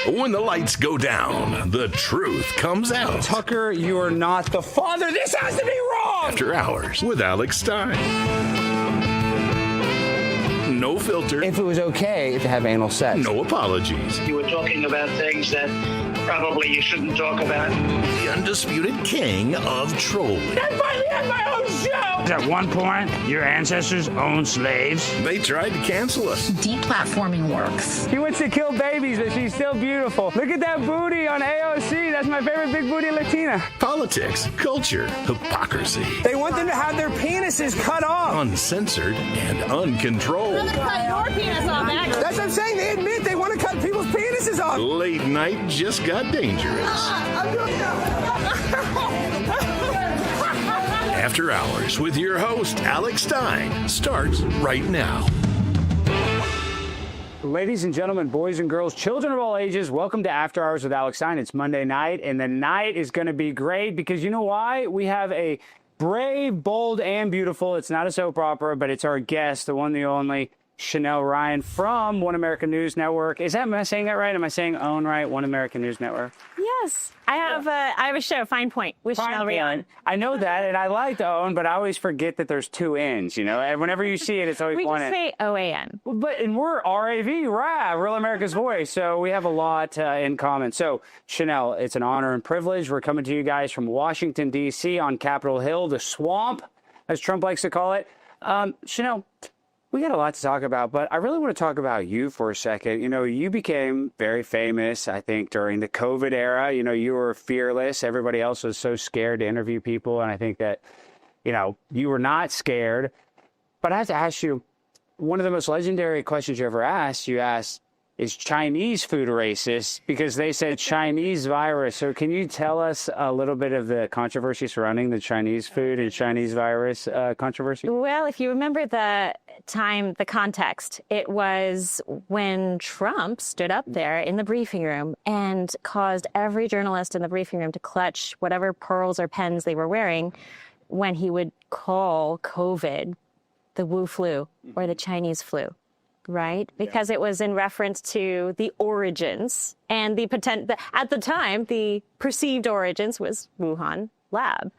When the lights go down, the truth comes out. Tucker, you are not the father. This has to be wrong! After Hours with Alex Stein. No filter. If it was okay to have anal sex. No apologies. You were talking about things that probably you shouldn't talk about. The undisputed king of trolling. I finally had my own show! At one point, your ancestors owned slaves. They tried to cancel us. Deplatforming works. He wants to kill babies, but she's still beautiful. Look at that booty on AOC. That's my favorite big booty Latina. Politics, culture, hypocrisy. They want them to have their penises cut off. Uncensored and uncontrolled. Cut your penis off, actually. That's what I'm saying. They admit they want to cut people's penises off. Late night just got dangerous. After Hours with your host, Alex Stein, starts right now. Ladies and gentlemen, boys and girls, children of all ages, welcome to After Hours with Alex Stein. It's Monday night, and the night is going to be great because you know why? We have a brave, bold, and beautiful, it's not a soap opera, but it's our guest, the one, the only, Chanel Rion from One American News Network. Am I saying that right? Am I saying own right? One American News Network? Yes. I have a show, Fine Point, with Chanel Rion. I know that, and I like to own, but I always forget that there's two N's, you know? And whenever you see it, it's always one N. We just say OAN. And we're RAV, Real America's Voice, so we have a lot in common. So, Chanel, it's an honor and privilege. We're coming to you guys from Washington, D.C. on Capitol Hill, the swamp, as Trump likes to call it. Chanel, we got a lot to talk about, but I really want to talk about you for a second. You know, you became very famous, I think, during the COVID era. You know, you were fearless. Everybody else was so scared to interview people, and I think that, you know, you were not scared. But I have to ask you, one of the most legendary questions you ever asked, you asked, is Chinese food racist? Because they said Chinese virus. So can you tell us a little bit of the controversy surrounding the Chinese food and Chinese virus controversy? Well, if you remember the context, it was when Trump stood up there in the briefing room and caused every journalist in the briefing room to clutch whatever pearls or pens they were wearing when he would call COVID the Wu flu or the Chinese flu. Right? Because it was in reference to the origins and at the time, the perceived origins was Wuhan lab.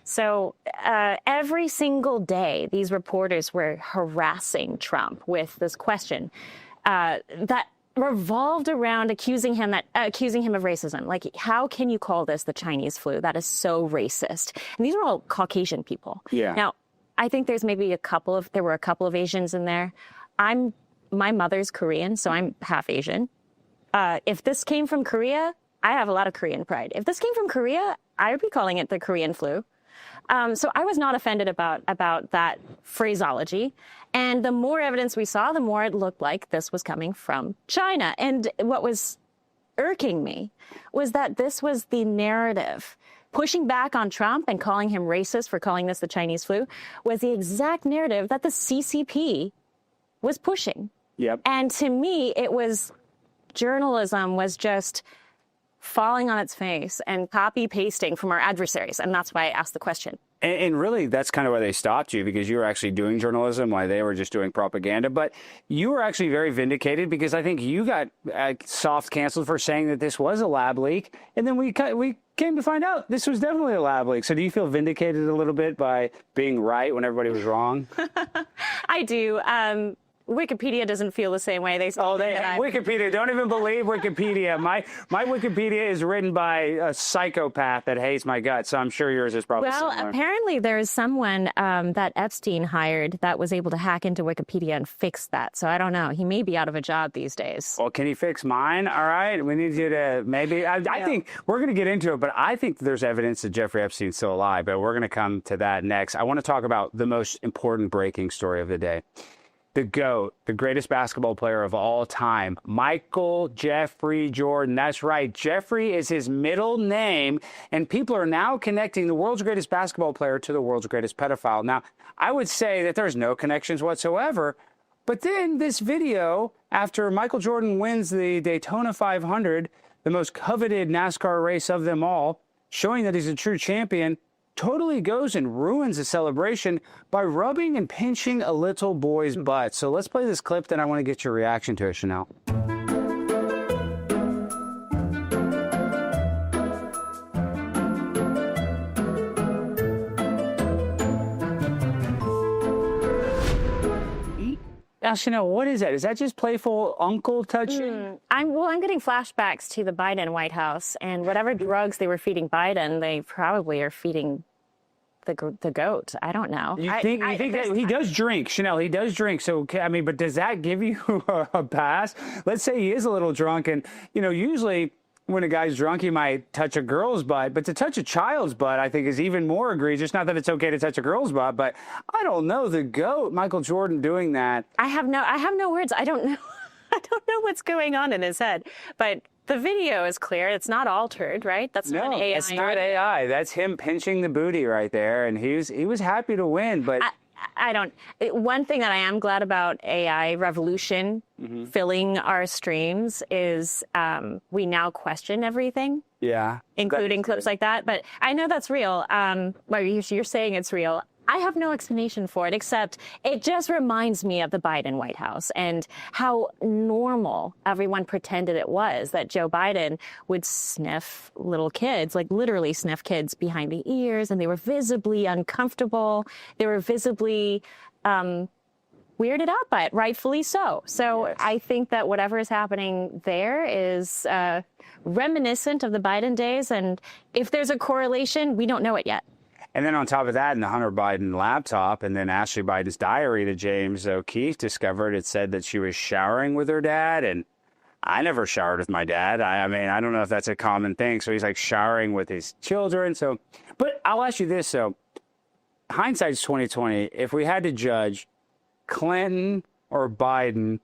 So every single day, these reporters were harassing Trump with this question that revolved around accusing him of racism. Like, how can you call this the Chinese flu? That is so racist. And these are all Caucasian people. Yeah. Now, I think there were a couple of Asians in there. My mother's Korean, so I'm half Asian. If this came from Korea, I have a lot of Korean pride. If this came from Korea, I would be calling it the Korean flu. So I was not offended about that phraseology. And the more evidence we saw, the more it looked like this was coming from China. And what was irking me was that this was the narrative. Pushing back on Trump and calling him racist for calling this the Chinese flu was the exact narrative that the CCP was pushing. Yep. And to me, journalism was just falling on its face and copy pasting from our adversaries. And that's why I asked the question. And really, that's kind of why they stopped you, because you were actually doing journalism while they were just doing propaganda. But you were actually very vindicated, because I think you got soft canceled for saying that this was a lab leak. And then we came to find out this was definitely a lab leak. So do you feel vindicated a little bit by being right when everybody was wrong? I do. Wikipedia doesn't feel the same way. Wikipedia. Don't even believe Wikipedia. My Wikipedia is written by a psychopath that hates my guts, so I'm sure yours is probably similar. Well, apparently there is someone that Epstein hired that was able to hack into Wikipedia and fix that. So I don't know. He may be out of a job these days. Well, can he fix mine? All right. We need you to maybe. I think we're going to get into it, but I think there's evidence that Jeffrey Epstein's still alive, but we're going to come to that next. I want to talk about the most important breaking story of the day. The GOAT, the greatest basketball player of all time, Michael Jeffrey Jordan. That's right. Jeffrey is his middle name, and people are now connecting the world's greatest basketball player to the world's greatest pedophile. Now, I would say that there's no connections whatsoever, but then this video, after Michael Jordan wins the Daytona 500, the most coveted NASCAR race of them all, showing that he's a true champion, totally goes and ruins the celebration by rubbing and pinching a little boy's butt. So let's play this clip, then I want to get your reaction to it, Chanel. Chanel, what is that? Is that just playful uncle touching? I'm getting flashbacks to the Biden White House, and whatever drugs they were feeding Biden, they probably are feeding the goat. I don't know. You think that he does drink, Chanel? He does drink. So I mean, but does that give you a pass? Let's say he is a little drunk, and usually when a guy's drunk, he might touch a girl's butt, but to touch a child's butt, I think, is even more egregious. Not that it's okay to touch a girl's butt, but I don't know, the GOAT, Michael Jordan, doing that. I have no words. I don't know. I don't know what's going on in his head, but the video is clear. It's not altered, right? That's not AI. It's not AI. That's him pinching the booty right there, and he was happy to win, but. I don't. One thing that I am glad about AI revolution filling our streams is we now question everything. Yeah. Including clips like that. But I know that's real. Well, you're saying it's real. I have no explanation for it, except it just reminds me of the Biden White House and how normal everyone pretended it was, that Joe Biden would sniff little kids, like literally sniff kids behind the ears, and they were visibly uncomfortable. They were visibly weirded out by it, rightfully so. So yes. I think that whatever is happening there is reminiscent of the Biden days, and if there's a correlation, we don't know it yet. And then on top of that, in the Hunter Biden laptop, and then Ashley Biden's diary that James O'Keefe discovered, it said that she was showering with her dad. And I never showered with my dad. I mean, I don't know if that's a common thing. So he's like showering with his children. So, but I'll ask you this. So hindsight's 2020. If we had to judge Clinton or Biden,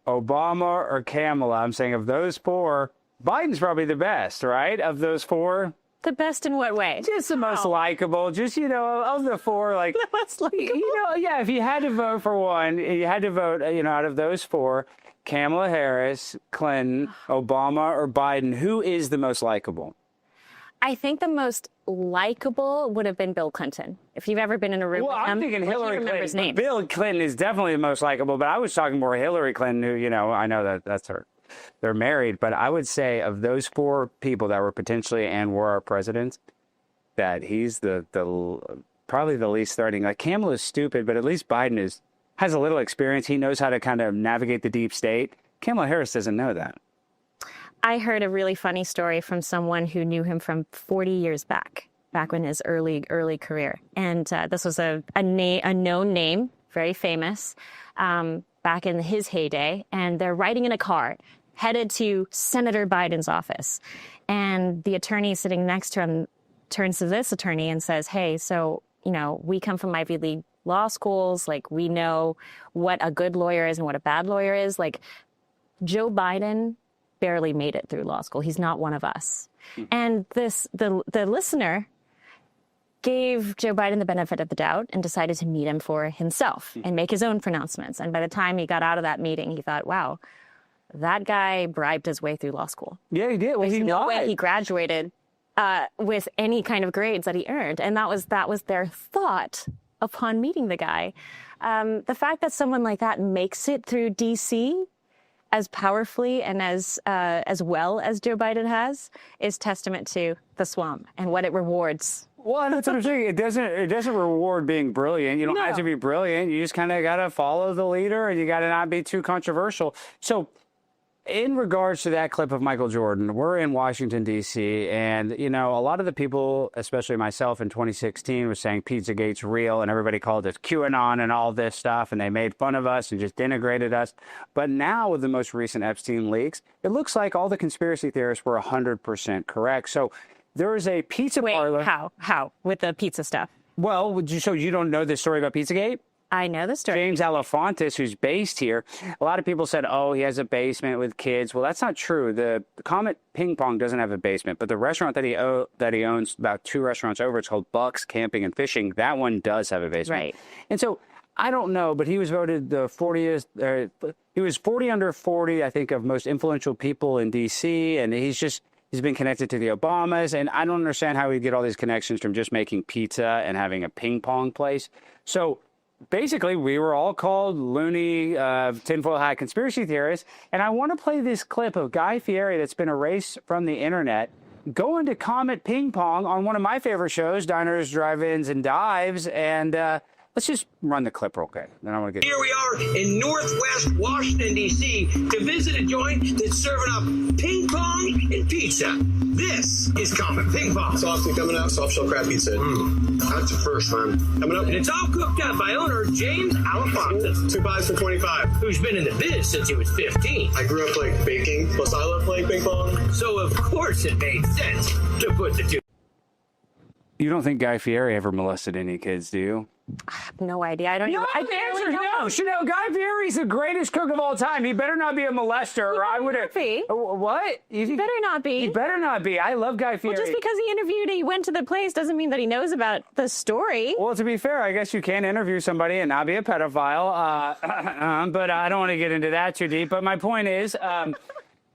Obama or Kamala, I'm saying of those four, Biden's probably the best, right? Of those four. The best in what way? Just the most likable. Just, of the four, like, the most likable. Yeah, if you had to vote for one, you had to vote, out of those four, Kamala Harris, Clinton, Obama, or Biden, who is the most likable? I think the most likable would have been Bill Clinton. If you've ever been in a room with him, I'm thinking Hillary Clinton. His name. Bill Clinton is definitely the most likable, but I was talking more Hillary Clinton, who, I know that's her. They're married, but I would say of those four people that were potentially and were our presidents, that he's the probably the least threatening. Like Kamala's stupid, but at least Biden has a little experience. He knows how to kind of navigate the deep state. Kamala Harris doesn't know that. I heard a really funny story from someone who knew him from 40 years back in his early career, and this was a known name, very famous, back in his heyday, and they're riding in a car headed to Senator Biden's office. And the attorney sitting next to him turns to this attorney and says, hey, so, we come from Ivy League law schools. Like, we know what a good lawyer is and what a bad lawyer is. Like, Joe Biden barely made it through law school. He's not one of us. Mm-hmm. And the listener gave Joe Biden the benefit of the doubt and decided to meet him for himself and make his own pronouncements. And by the time he got out of that meeting, he thought, wow, that guy bribed his way through law school. Yeah, he did. Well, There's no way he graduated with any kind of grades that he earned. And that was their thought upon meeting the guy. The fact that someone like that makes it through D.C. as powerfully and as well as Joe Biden has is testament to the swamp and what it rewards. Well, that's what I'm saying. It doesn't reward being brilliant. You don't have to be brilliant. You just kind of got to follow the leader, and you got to not be too controversial. So, in regards to that clip of Michael Jordan, we're in Washington, D.C., and, a lot of the people, especially myself in 2016, was saying Pizzagate's real, and everybody called it QAnon and all this stuff, and they made fun of us and just denigrated us. But now, with the most recent Epstein leaks, it looks like all the conspiracy theorists were 100% correct. So, there is a pizza parlor. How? With the pizza stuff? Well, so you don't know the story about Pizzagate? I know the story. James Alefantis, who's based here, a lot of people said, oh, he has a basement with kids. Well, that's not true. The Comet Ping Pong doesn't have a basement, but the restaurant that he owns, about 2 restaurants over, it's called Buck's Camping and Fishing. That one does have a basement. Right. And so I don't know, but he was voted the 40th. He was 40 under 40, I think, of most influential people in D.C., and he's been connected to the Obamas, and I don't understand how he'd get all these connections from just making pizza and having a ping pong place. So basically, we were all called loony, tinfoil hat conspiracy theorists, and I want to play this clip of Guy Fieri that's been erased from the internet going to Comet Ping Pong on one of my favorite shows, Diners, Drive-Ins, and Dives, and Let's just run the clip real quick. Then I want to get. Here we are in Northwest Washington, D.C. to visit a joint that's serving up ping pong and pizza. This is Comet Ping Pong. Softy coming out, soft shell crab pizza. That's the first, man. Coming up. And it's all cooked up by owner James Alafonte, 2 pies for 25. who's been in the biz since he was 15. I grew up like baking, plus I love playing ping pong. So of course it made sense to put the two. You don't think Guy Fieri ever molested any kids, do you? I have no idea. I don't even. I the answer is no. Chanel, Guy Fieri's the greatest cook of all time. He better not be a molester, or I would have. What? He better not be. He better not be. I love Guy Fieri. Well, just because he went to the place doesn't mean that he knows about the story. Well, to be fair, I guess you can interview somebody and not be a pedophile. But I don't want to get into that too deep. But my point is,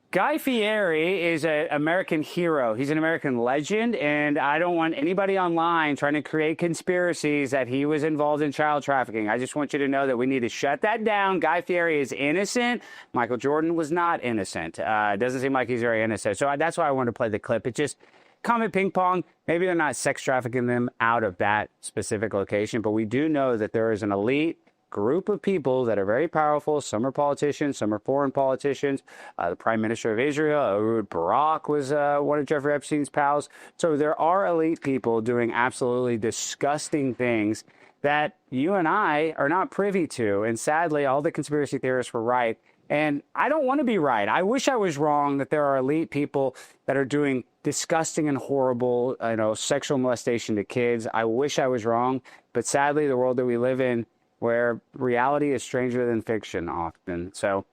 Guy Fieri is an American hero. He's an American legend, and I don't want anybody online trying to create conspiracies that he was involved in child trafficking. I just want you to know that we need to shut that down. Guy Fieri is innocent. Michael Jordan was not innocent. It doesn't seem like he's very innocent. So that's why I wanted to play the clip. It just, Comet Ping Pong, maybe they're not sex trafficking them out of that specific location, but we do know that there is an elite group of people that are very powerful. Some are politicians, some are foreign politicians. The Prime Minister of Israel, Ehud Barak, was one of Jeffrey Epstein's pals. So there are elite people doing absolutely disgusting things that you and I are not privy to. And sadly, all the conspiracy theorists were right. And I don't want to be right. I wish I was wrong that there are elite people that are doing disgusting and horrible, sexual molestation to kids. I wish I was wrong. But sadly, the world that we live in, where reality is stranger than fiction often. So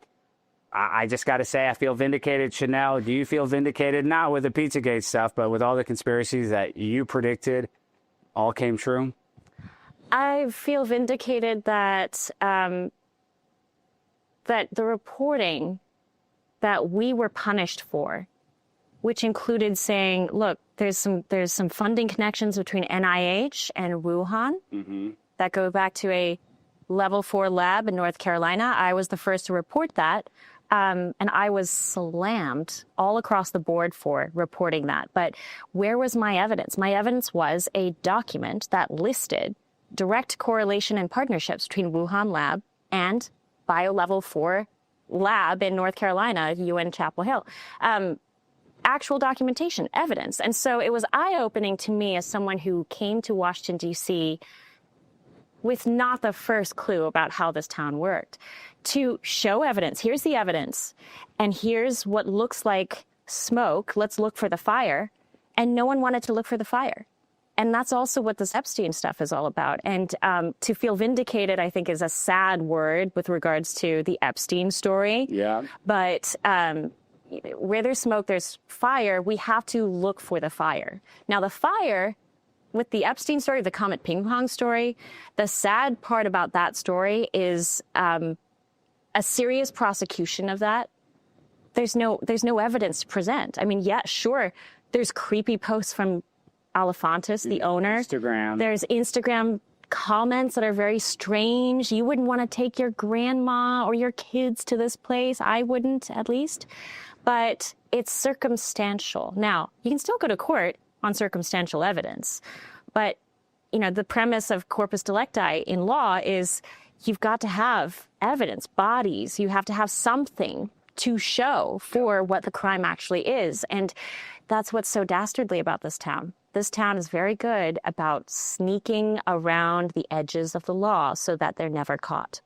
I just got to say, I feel vindicated. Chanel, do you feel vindicated? Not with the Pizzagate stuff, but with all the conspiracies that you predicted all came true? I feel vindicated that that the reporting that we were punished for, which included saying, look, there's some funding connections between NIH and Wuhan that go back to a Level 4 lab in North Carolina. I was the first to report that, and I was slammed all across the board for reporting that. But where was my evidence? My evidence was a document that listed direct correlation and partnerships between Wuhan lab and BioLevel 4 lab in North Carolina, UN Chapel Hill. Actual documentation, evidence. And so it was eye-opening to me as someone who came to Washington, D.C., with not the first clue about how this town worked, to show evidence. Here's the evidence, and here's what looks like smoke. Let's look for the fire. And no one wanted to look for the fire. And that's also what this Epstein stuff is all about. And to feel vindicated, I think, is a sad word with regards to the Epstein story. Yeah. But where there's smoke, there's fire. We have to look for the fire. Now, the fire, with the Epstein story, the Comet Ping Pong story, the sad part about that story is a serious prosecution of that. There's no evidence to present. I mean, yeah, sure, there's creepy posts from Alafonte, the owner. Instagram. There's Instagram comments that are very strange. You wouldn't want to take your grandma or your kids to this place. I wouldn't, at least. But it's circumstantial. Now, you can still go to court on circumstantial evidence. But, the premise of corpus delicti in law is you've got to have evidence, bodies. You have to have something to show for what the crime actually is. And that's what's so dastardly about this town. This town is very good about sneaking around the edges of the law so that they're never caught.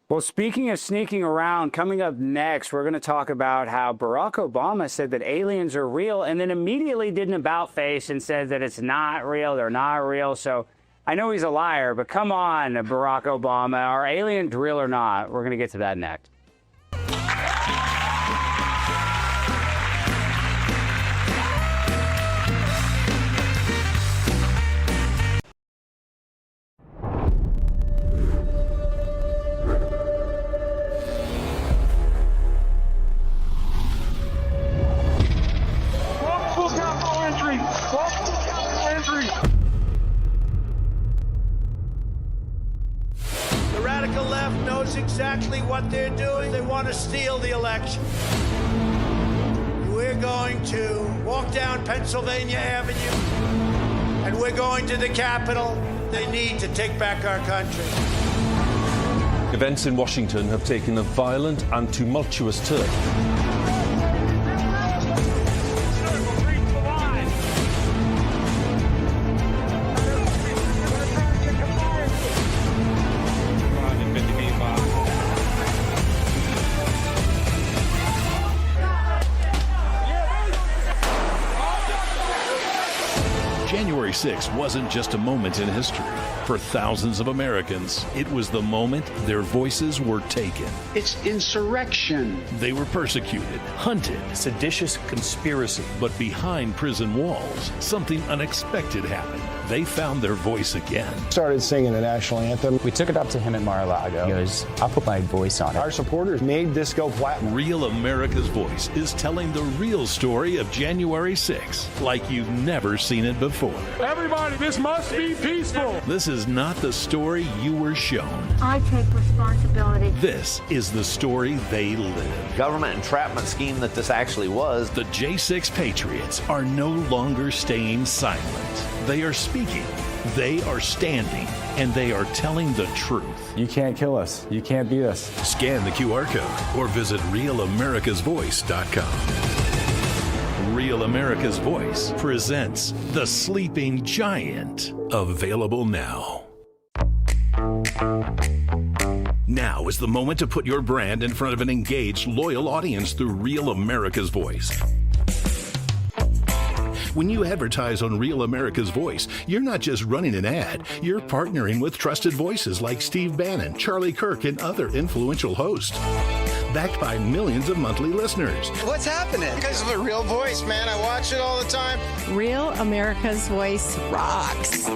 Well, speaking of sneaking around, coming up next, we're going to talk about how Barack Obama said that aliens are real and then immediately did an about-face and said that it's not real, they're not real. So I know he's a liar, but come on, Barack Obama. Are aliens real or not? We're going to get to that next. Exactly what they're doing. They want to steal the election. We're going to walk down Pennsylvania Avenue, and we're going to the Capitol, they need to take back our country. Events in Washington have taken a violent and tumultuous turn. January 6th wasn't just a moment in history. For thousands of Americans, it was the moment their voices were taken. It's insurrection. They were persecuted, hunted. Seditious conspiracy. But behind prison walls, something unexpected happened. They found their voice again. Started singing the national anthem. We took it up to him at Mar-a-Lago. He goes, I'll put my voice on it. Our supporters made this go platinum. Real America's Voice is telling the real story of January 6th like you've never seen it before. Everybody, this must be peaceful. This is not the story you were shown. I take responsibility. This is the story they live. Government entrapment scheme that this actually was. The J6 Patriots are no longer staying silent. They are speaking, they are standing, and they are telling the truth. You can't kill us. You can't beat us. Scan the QR code or visit RealAmericasVoice.com. Real America's Voice presents The Sleeping Giant. Available now. Now is the moment to put your brand in front of an engaged, loyal audience through Real America's Voice. When you advertise on Real America's Voice, you're not just running an ad, you're partnering with trusted voices like Steve Bannon, Charlie Kirk, and other influential hosts. Backed by millions of monthly listeners. What's happening? Because of a real voice, man. I watch it all the time. Real America's Voice rocks.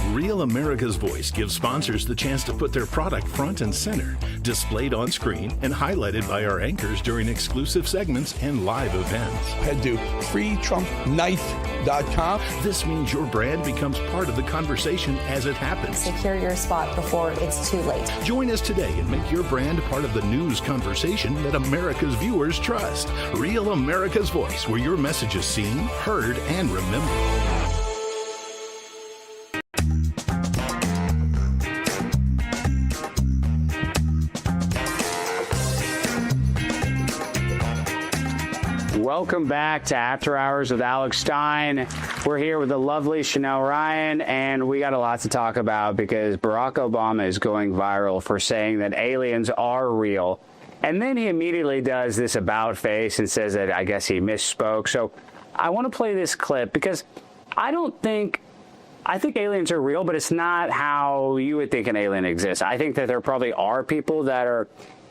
Real America's Voice gives sponsors the chance to put their product front and center, displayed on screen and highlighted by our anchors during exclusive segments and live events. Head to freetrumpknife.com. This means your brand becomes part of the conversation as it happens. Secure your spot before it's too late. Join us today and make your brand part of the news conversation that America's viewers trust. Real America's Voice, where your message is seen, heard, and remembered. Welcome back to After Hours with Alex Stein. We're here with the lovely Chanel Rion, and we got a lot to talk about because Barack Obama is going viral for saying that aliens are real. And then he immediately does this about face and says that I guess he misspoke. So I want to play this clip because I think aliens are real, but it's not how you would think an alien exists. I think that there probably are people that are,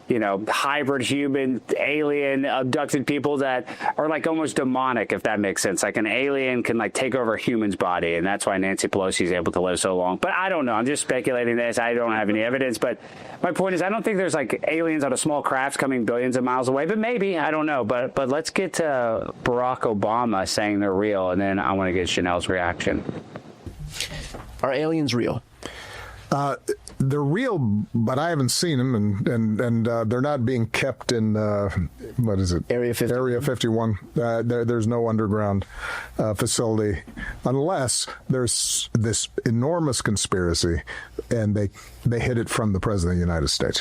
you know, hybrid human, alien, abducted people that are like almost demonic, if that makes sense. Like an alien can like take over a human's body, and that's why Nancy Pelosi is able to live so long. But I don't know. I'm just speculating this. I don't have any evidence. But my point is, I don't think there's like aliens on a small craft coming billions of miles away. But maybe, I don't know. But let's get to Barack Obama saying they're real, and then I want to get Chanel's reaction. Are aliens real? They're real, but I haven't seen them, and they're not being kept in what is it? Area 51. Area 51. There's no underground facility, unless there's this enormous conspiracy, and they hid it from the president of the United States.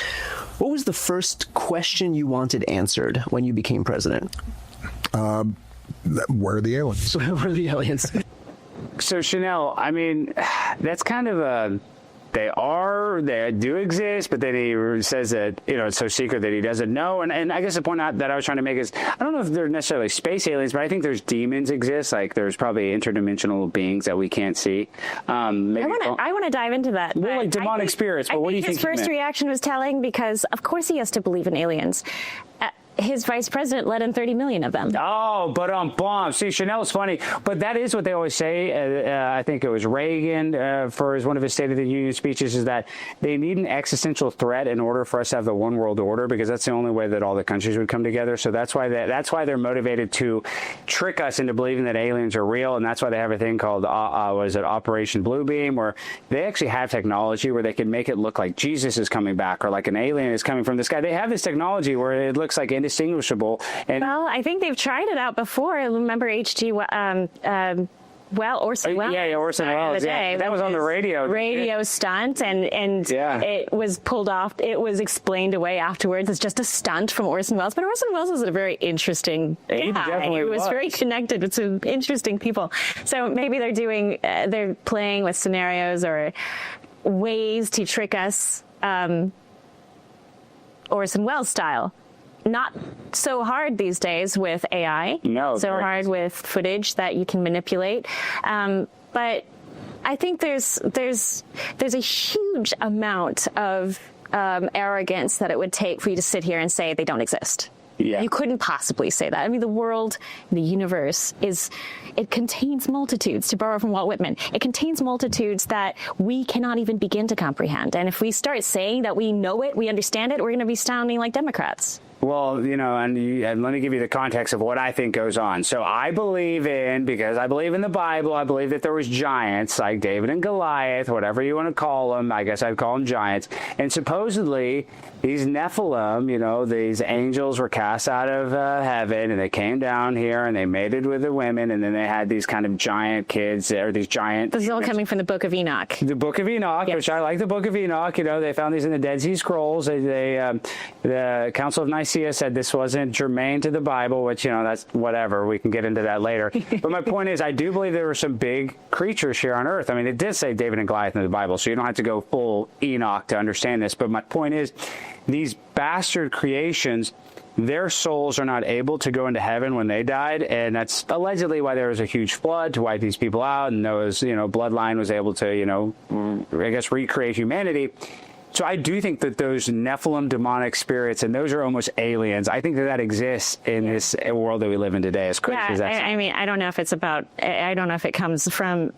What was the first question you wanted answered when you became president? Where are the aliens? Where are the aliens? So Chanel, I mean, that's kind of a. They do exist, but then he says that, you know, it's so secret that he doesn't know. And I guess the point that I was trying to make is, I don't know if they're necessarily space aliens, but I think there's demons exist. Like there's probably interdimensional beings that we can't see. I want to dive into that. Well, like demonic spirits. But what do you think? His first reaction was telling because, of course, he has to believe in aliens. His vice president let in 30 million of them. Oh, but bomb. See, Chanel's funny, but that is what they always say. I think it was Reagan for one of his State of the Union speeches, is that they need an existential threat in order for us to have the one world order, because that's the only way that all the countries would come together. So that's why they're motivated to trick us into believing that aliens are real, and that's why they have a thing called Operation Bluebeam, where they actually have technology where they can make it look like Jesus is coming back or like an alien is coming from the sky. They have this technology where it looks like indistinguishable. And well, I think they've tried it out before. Remember H.G. Orson Welles. Yeah, Orson Welles. Yeah, that was on the radio. Radio stunt, and it was pulled off. It was explained away afterwards as just a stunt from Orson Welles. But Orson Welles was a very interesting guy. He was very connected with some interesting people. So maybe they're playing with scenarios or ways to trick us, Orson Welles style. Not so hard these days with AI. No, so hard with footage that you can manipulate. But I think there's a huge amount of arrogance that it would take for you to sit here and say they don't exist. Yeah. You couldn't possibly say that. I mean, the world, the universe it contains multitudes, to borrow from Walt Whitman. It contains multitudes that we cannot even begin to comprehend. And if we start saying that we know it, we understand it, we're going to be sounding like Democrats. Well, and let me give you the context of what I think goes on. So because I believe in the Bible, I believe that there was giants like David and Goliath, whatever you want to call them. I guess I'd call them giants. And supposedly these Nephilim, these angels were cast out of heaven, and they came down here and they mated with the women, and then they had these kind of giant kids, or these giant... This is all coming from the Book of Enoch. The Book of Enoch, yes. Which I like the Book of Enoch. They found these in the Dead Sea Scrolls. The Council of Nicaea said this wasn't germane to the Bible, which, that's whatever. We can get into that later. But my point is, I do believe there were some big creatures here on Earth. I mean, it did say David and Goliath in the Bible, so you don't have to go full Enoch to understand this. But my point is, these bastard creations, their souls are not able to go into heaven when they died, and that's allegedly why there was a huge flood to wipe these people out, and Noah's, bloodline was able to, I guess, recreate humanity. So I do think that those Nephilim demonic spirits, and those are almost aliens, I think that exists in this world that we live in today, as crazy as that sounds. I mean, I don't know if I don't know if it comes from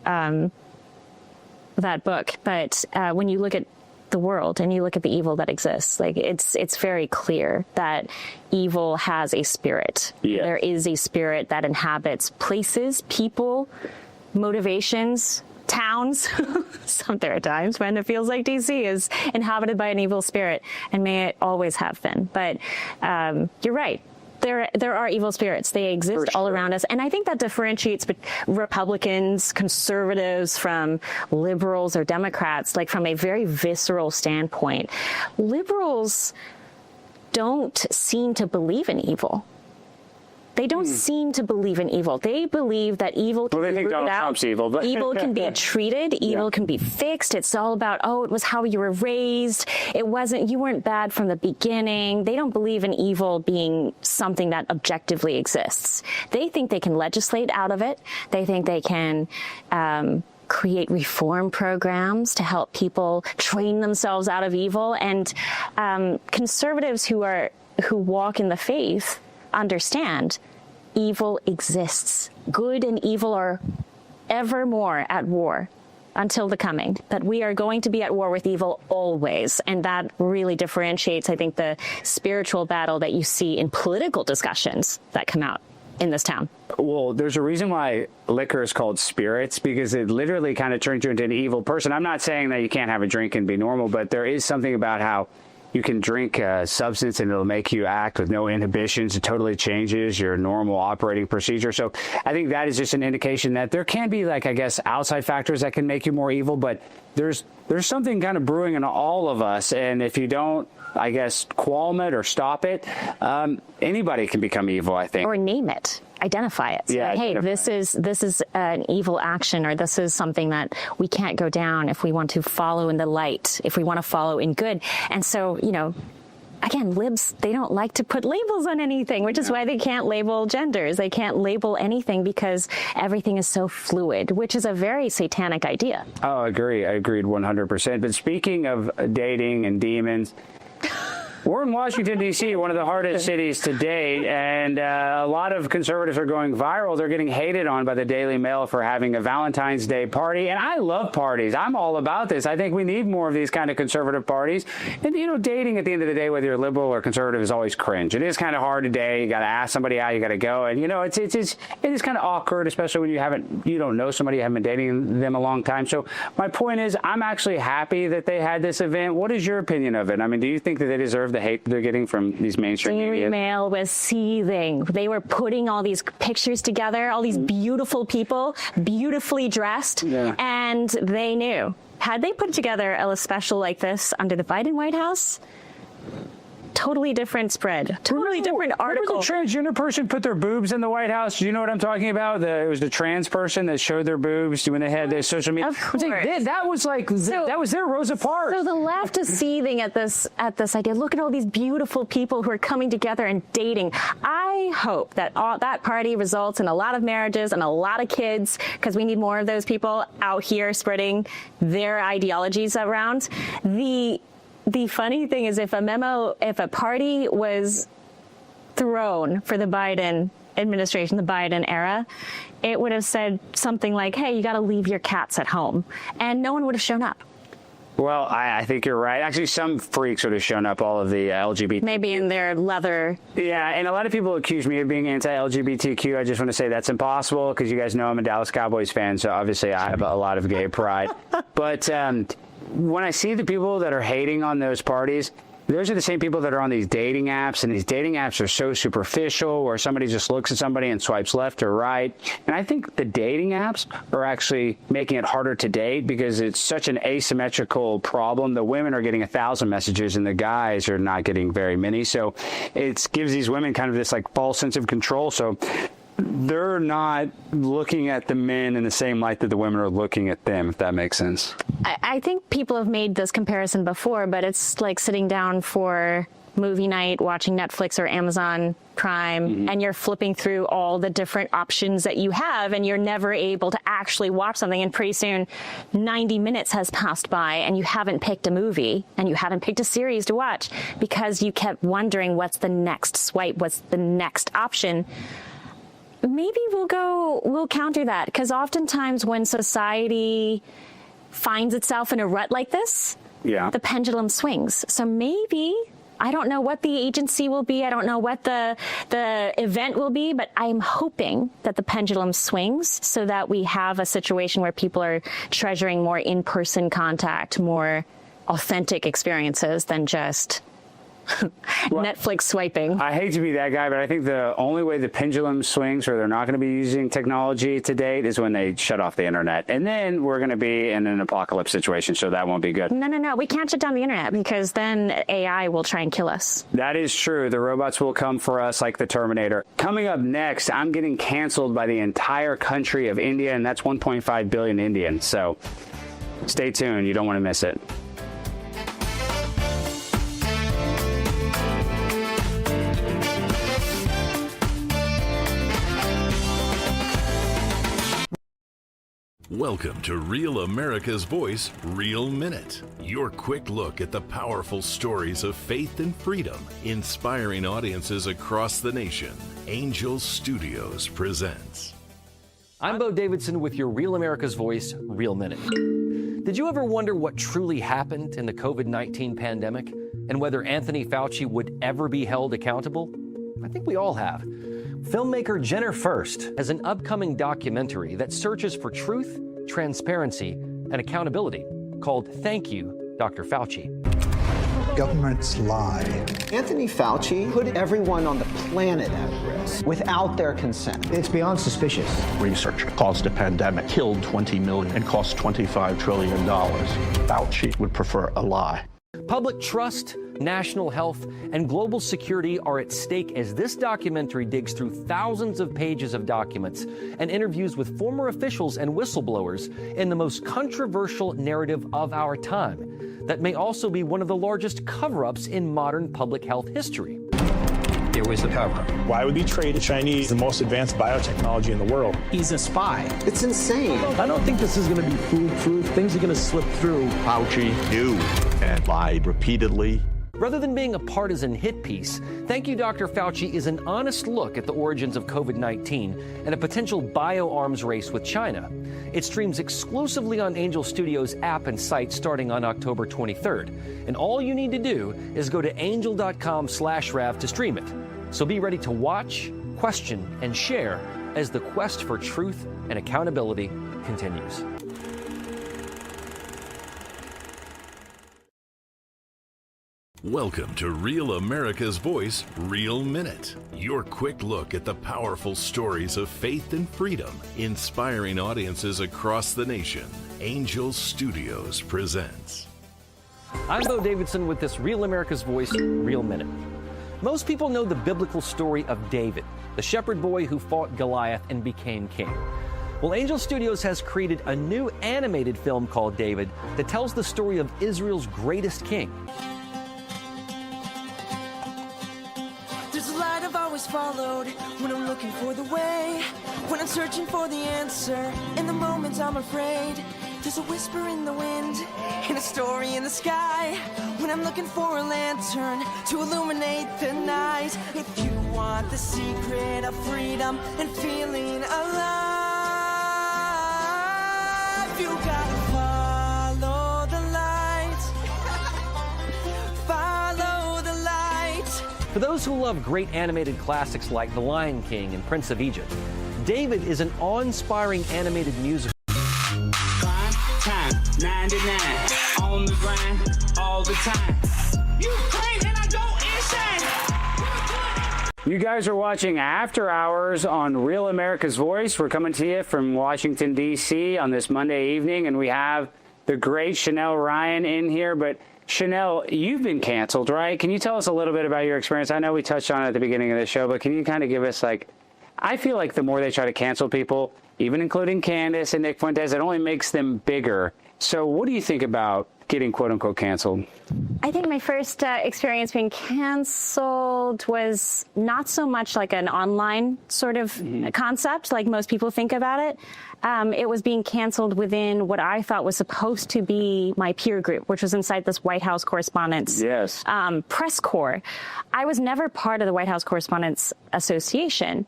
that book, but when you look at the world and you look at the evil that exists, like it's very clear that evil has a spirit. Yeah. There is a spirit that inhabits places, people, motivations, towns. There are times when it feels like DC is inhabited by an evil spirit, and may it always have been. But you're right. There are evil spirits. They exist all around us. And I think that differentiates Republicans, conservatives from liberals or Democrats, like from a very visceral standpoint. Liberals don't seem to believe in evil. They don't seem to believe in evil. They believe that evil can be rooted out. Trump's evil, but evil can be treated. Evil can be fixed. It's all about, it was how you were raised. You weren't bad from the beginning. They don't believe in evil being something that objectively exists. They think they can legislate out of it. They think they can create reform programs to help people train themselves out of evil. And conservatives who walk in the faith understand evil exists. Good and evil are evermore at war until the coming. But we are going to be at war with evil always. And that really differentiates, I think, the spiritual battle that you see in political discussions that come out in this town. Well, there's a reason why liquor is called spirits, because it literally kind of turns you into an evil person. I'm not saying that you can't have a drink and be normal, but there is something about how you can drink a substance and it'll make you act with no inhibitions. It totally changes your normal operating procedure. So I think that is just an indication that there can be, like, I guess, outside factors that can make you more evil, but there's something kind of brewing in all of us. And if you don't, I guess, qualm it or stop it, anybody can become evil, I think. Or name it. Identify it. Yeah, like, hey, this is an evil action, or this is something that we can't go down if we want to follow in the light, if we want to follow in good. And so, again, libs, they don't like to put labels on anything, which is why they can't label genders. They can't label anything because everything is so fluid, which is a very satanic idea. Oh, I agree. I agreed 100%. But speaking of dating and demons, we're in Washington, D.C., one of the hardest cities to date, and a lot of conservatives are going viral. They're getting hated on by the Daily Mail for having a Valentine's Day party, and I love parties. I'm all about this. I think we need more of these kind of conservative parties. And, dating at the end of the day, whether you're liberal or conservative, is always cringe. It is kind of hard today. You got to ask somebody out. You got to go, and, it is kind of awkward, especially when you don't know somebody, you haven't been dating them a long time. So my point is, I'm actually happy that they had this event. What is your opinion of it? I mean, do you think that they deserve deserve the hate they're getting from these mainstream Daily media? Mail was seething. They were putting all these pictures together, all these beautiful people, beautifully dressed, and they knew. Had they put together a special like this under the Biden White House, totally different spread, totally different article. Remember the transgender person put their boobs in the White House? Do you know what I'm talking about? It was the trans person that showed their boobs when they had their social media. Of course. That was like, that was their Rosa Parks. So the left is seething at this idea. Look at all these beautiful people who are coming together and dating. I hope that that party results in a lot of marriages and a lot of kids, because we need more of those people out here spreading their ideologies around. The funny thing is, if a party was thrown for the Biden administration, the Biden era, it would have said something like, hey, you got to leave your cats at home. And no one would have shown up. Well, I think you're right. Actually, some freaks would have shown up, all of the LGBT. Maybe in their leather. Yeah, and a lot of people accuse me of being anti-LGBTQ. I just want to say that's impossible, because you guys know I'm a Dallas Cowboys fan, so obviously I have a lot of gay pride. But when I see the people that are hating on those parties, those are the same people that are on these dating apps, and these dating apps are so superficial, where somebody just looks at somebody and swipes left or right. And I think the dating apps are actually making it harder to date, because it's such an asymmetrical problem. The women are getting 1,000 messages and the guys are not getting very many. So it gives these women kind of this like false sense of control. So they're not looking at the men in the same light that the women are looking at them, if that makes sense. I think people have made this comparison before, but it's like sitting down for movie night, watching Netflix or Amazon Prime, and you're flipping through all the different options that you have, and you're never able to actually watch something. And pretty soon 90 minutes has passed by and you haven't picked a movie and you haven't picked a series to watch, because you kept wondering, what's the next swipe? What's the next option? Maybe we'll counter that, because oftentimes when society finds itself in a rut like this, the pendulum swings. So maybe, I don't know what the agency will be, I don't know what the event will be, but I'm hoping that the pendulum swings so that we have a situation where people are treasuring more in-person contact, more authentic experiences than just Netflix swiping. I hate to be that guy, but I think the only way the pendulum swings, or they're not going to be using technology to date, is when they shut off the internet. And then we're going to be in an apocalypse situation, so that won't be good. No. We can't shut down the internet, because then AI will try and kill us. That is true. The robots will come for us like the Terminator. Coming up next, I'm getting canceled by the entire country of India, and that's 1.5 billion Indians. So stay tuned. You don't want to miss it. Welcome to Real America's Voice, Real Minute. Your quick look at the powerful stories of faith and freedom, inspiring audiences across the nation. Angel Studios presents. I'm Bo Davidson with your Real America's Voice, Real Minute. Did you ever wonder what truly happened in the COVID-19 pandemic, and whether Anthony Fauci would ever be held accountable? I think we all have. Filmmaker Jenner First has an upcoming documentary that searches for truth, transparency, and accountability called Thank You, Dr. Fauci. Governments lie. Anthony Fauci put everyone on the planet at risk without their consent. It's beyond suspicious. Research caused a pandemic, killed 20 million, and cost $25 trillion. Fauci would prefer a lie. Public trust, national health, and global security are at stake as this documentary digs through thousands of pages of documents and interviews with former officials and whistleblowers in the most controversial narrative of our time that may also be one of the largest cover-ups in modern public health history. It was the cover. Why would he trade the Chinese, the most advanced biotechnology in the world? He's a spy. It's insane. I don't think this is going to be foolproof. Things are going to slip through. Fauci knew and lied repeatedly. Rather than being a partisan hit piece, Thank You, Dr. Fauci is an honest look at the origins of COVID-19 and a potential bioarms race with China. It streams exclusively on Angel Studios app and site starting on October 23rd. And all you need to do is go to angel.com/Rav to stream it. So be ready to watch, question, and share as the quest for truth and accountability continues. Welcome to Real America's Voice, Real Minute. Your quick look at the powerful stories of faith and freedom, inspiring audiences across the nation. Angel Studios presents. I'm Bo Davidson with this Real America's Voice, Real Minute. Most people know the biblical story of David, the shepherd boy who fought Goliath and became king. Well, Angel Studios has created a new animated film called David that tells the story of Israel's greatest king. Followed when I'm looking for the way, when I'm searching for the answer, in the moments I'm afraid. There's a whisper in the wind and a story in the sky, when I'm looking for a lantern to illuminate the night. If you want the secret of freedom and feeling alive, you gotta follow the light. Follow the light. For those who love great animated classics like The Lion King and Prince of Egypt, David is an awe-inspiring animated musical. Prime time, 99, on the grind, all the time. You crazy and I go insane. You guys are watching After Hours on Real America's Voice. We're coming to you from Washington, D.C. on this Monday evening, and we have the great Chanel Rion in here, but Chanel, you've been canceled, right? Can you tell us a little bit about your experience? I know we touched on it at the beginning of the show, but can you kind of give us, like, I feel like the more they try to cancel people, even including Candace and Nick Fuentes, it only makes them bigger. So what do you think about getting quote-unquote canceled? I think my first experience being canceled was not so much like an online sort of concept, like most people think about it. It was being canceled within what I thought was supposed to be my peer group, which was inside this White House Correspondents' press corps. I was never part of the White House Correspondents Association,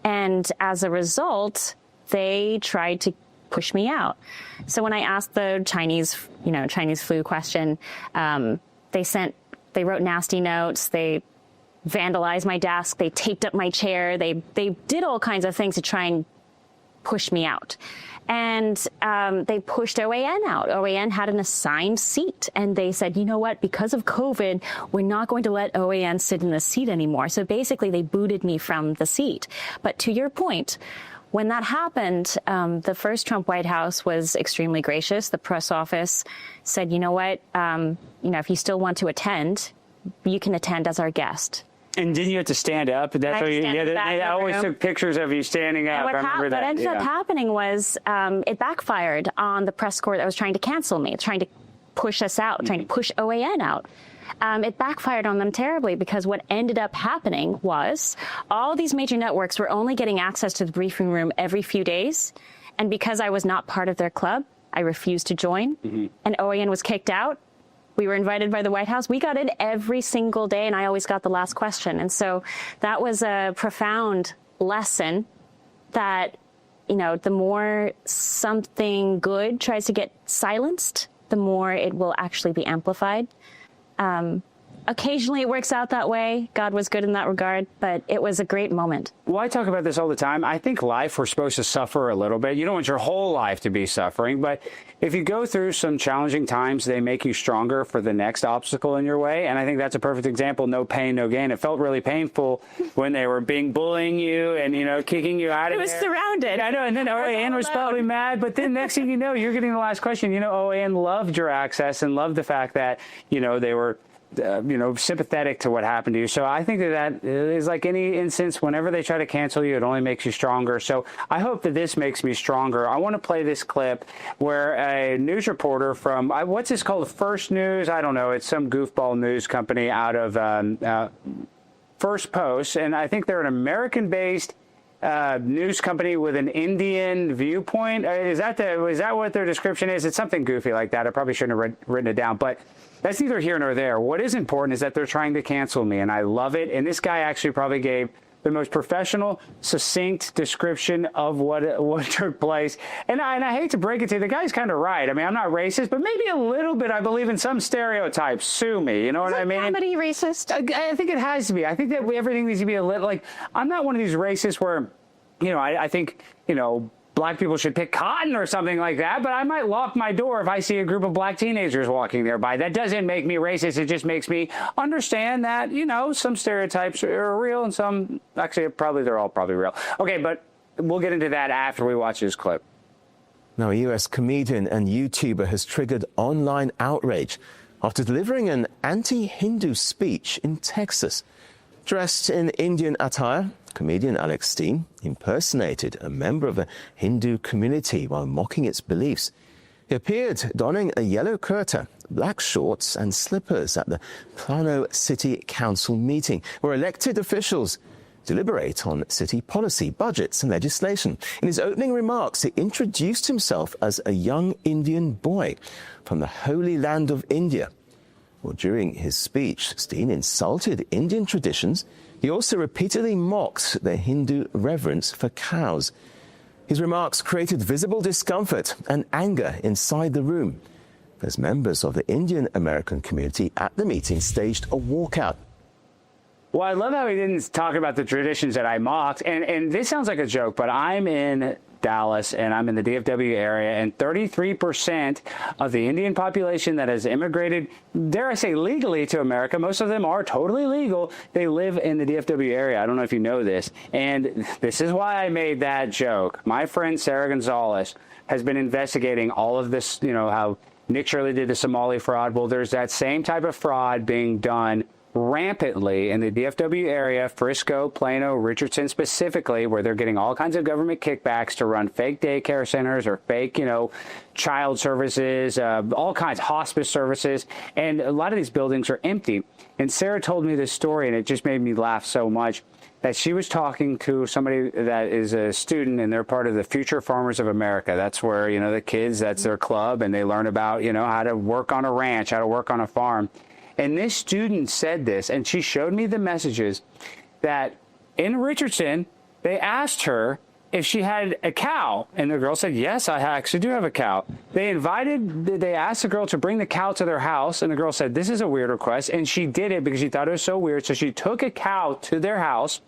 and as a result, they tried to push me out. So when I asked the Chinese flu question, they wrote nasty notes, they vandalized my desk, they taped up my chair, they did all kinds of things to try and push me out. And they pushed OAN out. OAN had an assigned seat, and they said, you know what, because of COVID, we're not going to let OAN sit in the seat anymore. So basically, they booted me from the seat. But to your point, when that happened, the first Trump White House was extremely gracious. The press office said, you know what, if you still want to attend, you can attend as our guest. And didn't you have to stand up? That's what they always took pictures of you standing up. And what ended up happening was it backfired on the press corps that was trying to cancel me, trying to push us out, trying to push OAN out. It backfired on them terribly, because what ended up happening was all these major networks were only getting access to the briefing room every few days. And because I was not part of their club, I refused to join. And OAN was kicked out. We were invited by the White House. We got in every single day, and I always got the last question. And so that was a profound lesson that, the more something good tries to get silenced, the more it will actually be amplified. Occasionally it works out that way. God was good in that regard, but it was a great moment. Well, I talk about this all the time. I think life, we're supposed to suffer a little bit. You don't want your whole life to be suffering, but if you go through some challenging times, they make you stronger for the next obstacle in your way. And I think that's a perfect example. No pain, no gain. It felt really painful when they were bullying you and, kicking you out of there. It was surrounded. I know. And then OAN was probably mad. But then next thing you know, you're getting the last question. OAN loved your access and loved the fact that, they were sympathetic to what happened to you. So I think that is like any instance, whenever they try to cancel you, it only makes you stronger. So I hope that this makes me stronger. I want to play this clip where a news reporter from, what's this called? First News? I don't know. It's some goofball news company out of First Post. And I think they're an American-based news company with an Indian viewpoint. Is that what their description is? It's something goofy like that. I probably shouldn't have written it down, but that's neither here nor there. What is important is that they're trying to cancel me, and I love it. And this guy actually probably gave the most professional, succinct description of what took place. And I hate to break it to you, the guy's kind of right. I mean, I'm not racist, but maybe a little bit. I believe in some stereotypes. Sue me. You know what I mean? Comedy racist? I think it has to be. I think that everything needs to be a little, like, I'm not one of these racists where, I think, black people should pick cotton or something like that, but I might lock my door if I see a group of black teenagers walking nearby. That doesn't make me racist. It just makes me understand that, you know, some stereotypes are real and some, actually, they're all probably real. Okay, but we'll get into that after we watch this clip. Now, a US comedian and YouTuber has triggered online outrage after delivering an anti-Hindu speech in Texas. Dressed in Indian attire, comedian Alex Stein impersonated a member of a Hindu community while mocking its beliefs. He appeared donning a yellow kurta, black shorts and slippers at the Plano City Council meeting, where elected officials deliberate on city policy, budgets and legislation. In his opening remarks, he introduced himself as a young Indian boy from the Holy Land of India. Well, during his speech, Stein insulted Indian traditions. He also repeatedly mocked the Hindu reverence for cows. His remarks created visible discomfort and anger inside the room, as members of the Indian American community at the meeting staged a walkout. Well, I love how he didn't talk about the traditions that I mocked. And this sounds like a joke, but I'm in Dallas and I'm in the DFW area, and 33% of the Indian population that has immigrated, dare I say legally, to America, most of them are totally legal, they live in the DFW area. I don't know if you know this. And this is why I made that joke. My friend Sarah Gonzalez has been investigating all of this, you know, how Nick Shirley did the Somali fraud. Well, there's that same type of fraud being done rampantly in the DFW area, Frisco, Plano, Richardson specifically, where they're getting all kinds of government kickbacks to run fake daycare centers or fake, you know, child services, all kinds, hospice services. And a lot of these buildings are empty. And Sarah told me this story, and it just made me laugh so much, that she was talking to somebody that is a student, and they're part of the Future Farmers of America. That's where, you know, the kids, that's their club, and they learn about, you know, how to work on a ranch, how to work on a farm. And this student said this, and she showed me the messages that in Richardson, they asked her if she had a cow. And the girl said, yes, I actually do have a cow. They asked the girl to bring the cow to their house. And the girl said, this is a weird request. And she did it because she thought it was so weird. So she took a cow to their house.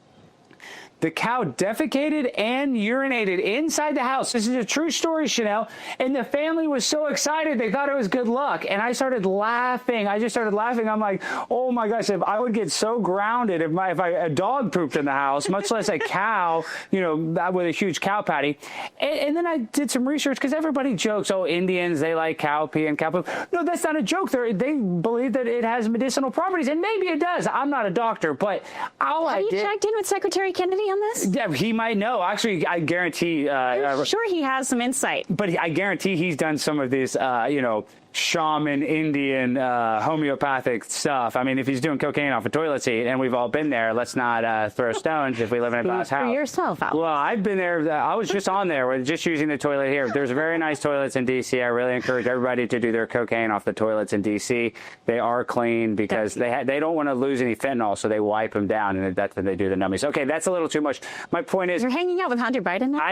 The cow defecated and urinated inside the house. This is a true story, Chanel. And the family was so excited. They thought it was good luck. And I started laughing. I just started laughing. I'm like, oh my gosh, if I would get so grounded if a dog pooped in the house, much less a cow, you know, with a huge cow patty. And then I did some research because everybody jokes, oh, Indians, they like cow pee and cow poop. No, that's not a joke. They believe that it has medicinal properties. And maybe it does. I'm not a doctor, but Have you checked in with Secretary Kennedy on this? Yeah, he might know. Actually, I guarantee. I'm sure he has some insight. But I guarantee he's done some of these, you know, shaman, Indian, homeopathic stuff. I mean, if he's doing cocaine off a toilet seat, and we've all been there, let's not throw stones if we live in a glass house. For yourself, Al. Well, I've been there. I was just on there. We're just using the toilet here. There's very nice toilets in D.C. I really encourage everybody to do their cocaine off the toilets in D.C. They are clean because they don't want to lose any fentanyl, so they wipe them down, and that's when they do the nummies. Okay, that's a little too much. My point is, you're hanging out with Hunter Biden now?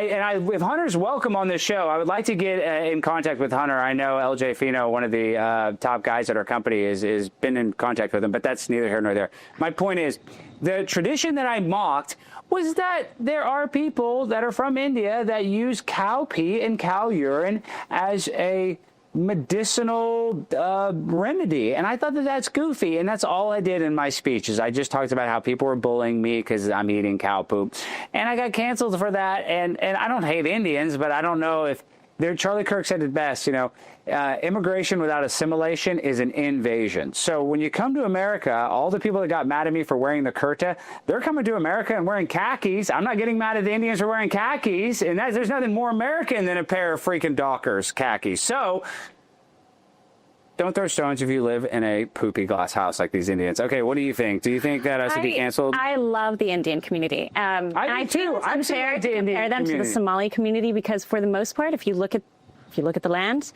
If Hunter's welcome on this show, I would like to get in contact with Hunter. I know LJ Fino, one of the top guys at our company, is been in contact with him, but that's neither here nor there. My point is, the tradition that I mocked was that there are people that are from India that use cow pee and cow urine as a medicinal remedy, and I thought that that's goofy, and that's all I did in my speech. Is I just talked about how people were bullying me because I'm eating cow poop, and I got canceled for that. And I don't hate Indians, but I don't know if Charlie Kirk said it best, you know, immigration without assimilation is an invasion. So when you come to America, all the people that got mad at me for wearing the kurta, they're coming to America and wearing khakis. I'm not getting mad at the Indians for wearing khakis. And there's nothing more American than a pair of freaking Dockers khakis. So don't throw stones if you live in a poopy glass house like these Indians. Okay, what do you think? Do you think that I should be canceled? I love the Indian community. I do too. I'm fair to compare them to the Somali community because, for the most part, if you look at the land,